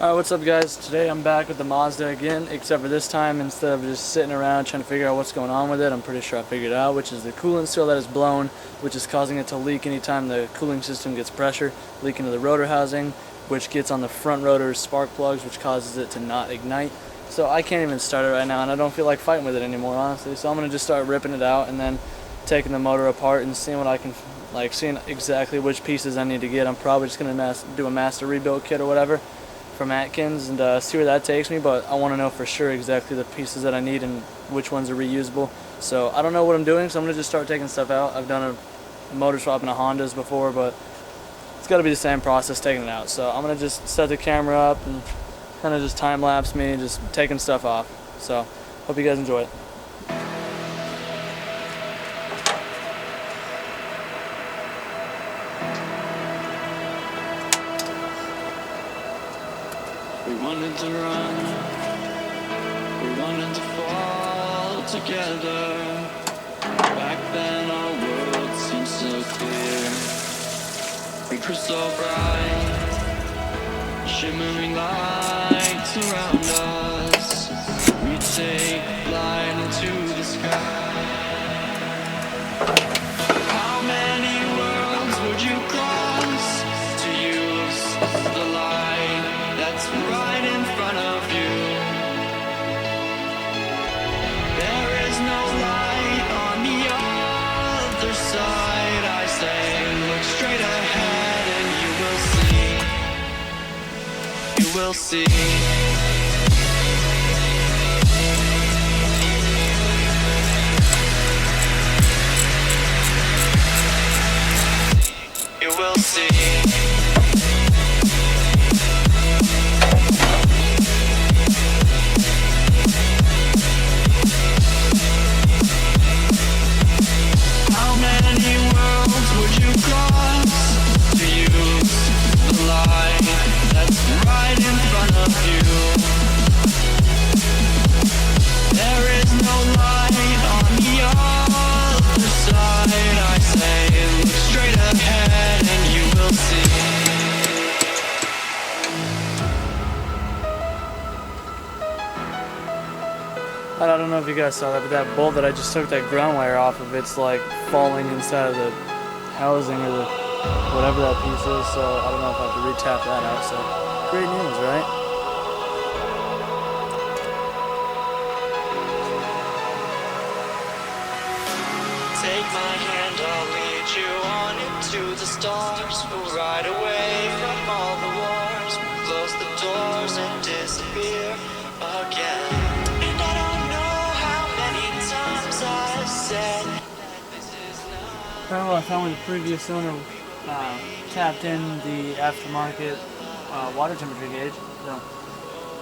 Alright, what's up guys? Today I'm back with the Mazda again, except for this time, instead of just sitting around trying to figure out what's going on with it, I'm pretty sure I figured it out, which is the coolant seal that is blown, which is causing it to leak anytime the cooling system gets pressure, leak into the rotor housing, which gets on the front rotor's spark plugs, which causes it to not ignite. So I can't even start it right now, and I don't feel like fighting with it anymore, honestly. So I'm going to just start ripping it out and then taking the motor apart and seeing what I can, seeing exactly which pieces I need to get. I'm probably just going to do a master rebuild kit or whatever from Atkins and see where that takes me, but I want to know for sure exactly the pieces that I need and which ones are reusable. So I don't know what I'm doing, so I'm going to just start taking stuff out. I've done a motor swap in a Hondas before, but it's got to be the same process taking it out. So I'm going to just set the camera up and kind of just time-lapse me just taking stuff off. So hope you guys enjoy it. We wanted to run, we wanted to fall together. Back then our world seemed so clear. We were so bright, shimmering lights around us. We take flight into the sky. How many worlds would you cross to use the light that's right in front of you? There is no light on the other side. I say, look straight ahead and you will see. You will see. You will see. How many worlds would you cross to use the light that's right in front of you? There is no light on the other side. I say, look straight ahead and you will see. I don't know if you guys saw that, but that bolt that I just took that ground wire off of, it's like falling inside of the housing or the whatever that piece is, so I don't know if I have to re-tap that out, so great news, right? Take my hand, I'll lead you on into the stars. We'll ride away from all the wars, close the doors and disappear again. And I don't know how many times I've said this is not. Well, I found when the previous owner tapped in the aftermarket water temperature gauge. So.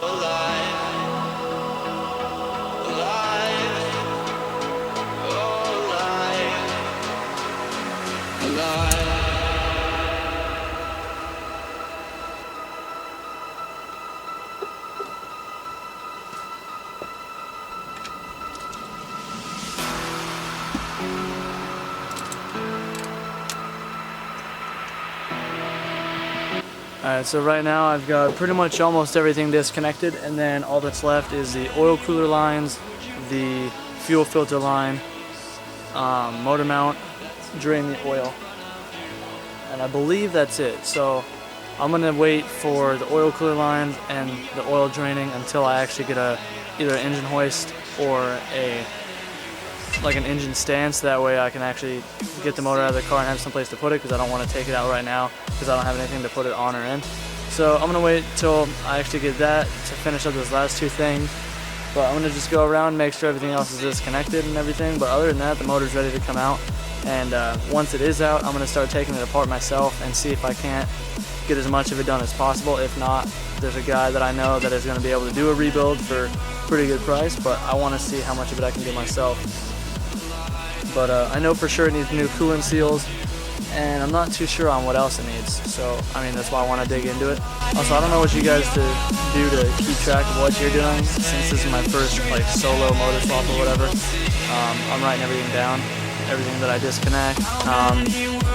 Alive, alive, oh, alive, alive. Alright, so right now I've got pretty much almost everything disconnected, and then all that's left is the oil cooler lines, the fuel filter line, motor mount, drain the oil, and I believe that's it. So I'm going to wait for the oil cooler lines and the oil draining until I actually get either an engine hoist or an engine stand, so that way I can actually get the motor out of the car and have someplace to put it, because I don't want to take it out right now because I don't have anything to put it on or in. So I'm going to wait till I actually get that to finish up those last two things. But I'm going to just go around, make sure everything else is disconnected and everything. But other than that, the motor's ready to come out. And once it is out, I'm going to start taking it apart myself and see if I can't get as much of it done as possible. If not, there's a guy that I know that is going to be able to do a rebuild for a pretty good price. But I want to see how much of it I can do myself. But I know for sure it needs new coolant seals, and I'm not too sure on what else it needs. So, I mean, that's why I want to dig into it. Also, I don't know what you guys do to keep track of what you're doing, since this is my first solo motor swap or whatever. I'm writing everything down, everything that I disconnect,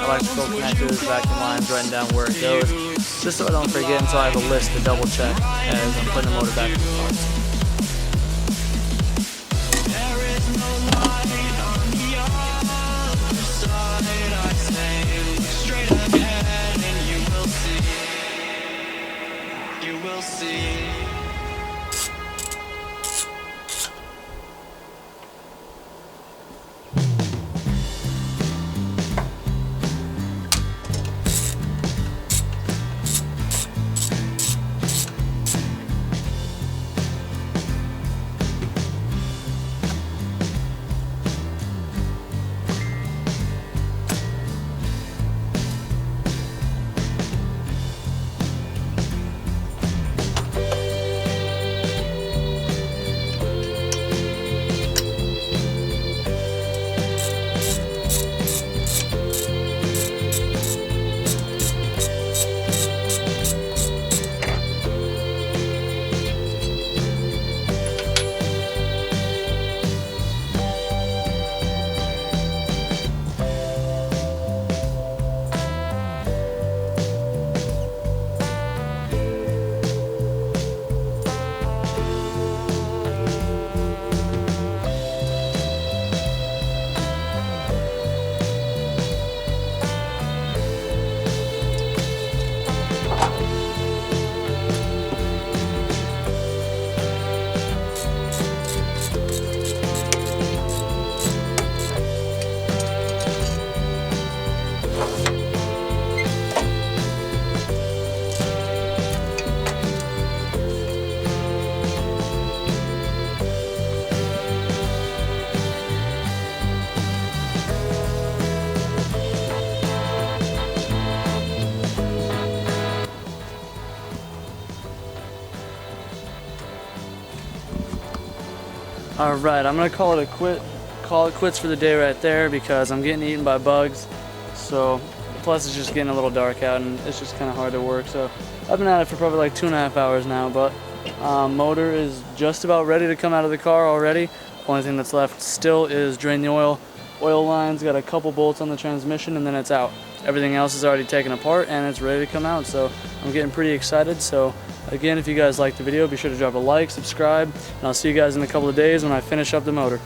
electrical connectors, vacuum lines, writing down where it goes. just so I don't forget until I have a list to double check as I'm putting the motor back in the parts. Alright, I'm gonna call it quits for the day right there because I'm getting eaten by bugs. So plus it's just getting a little dark out and it's just kinda hard to work. So I've been at it for probably like 2.5 hours now, but motor is just about ready to come out of the car already. Only thing that's left still is drain the oil. Oil lines, got a couple bolts on the transmission, and then it's out. Everything else is already taken apart and it's ready to come out, so I'm getting pretty excited. So again, if you guys liked the video, be sure to drop a like, subscribe, and I'll see you guys in a couple of days when I finish up the motor.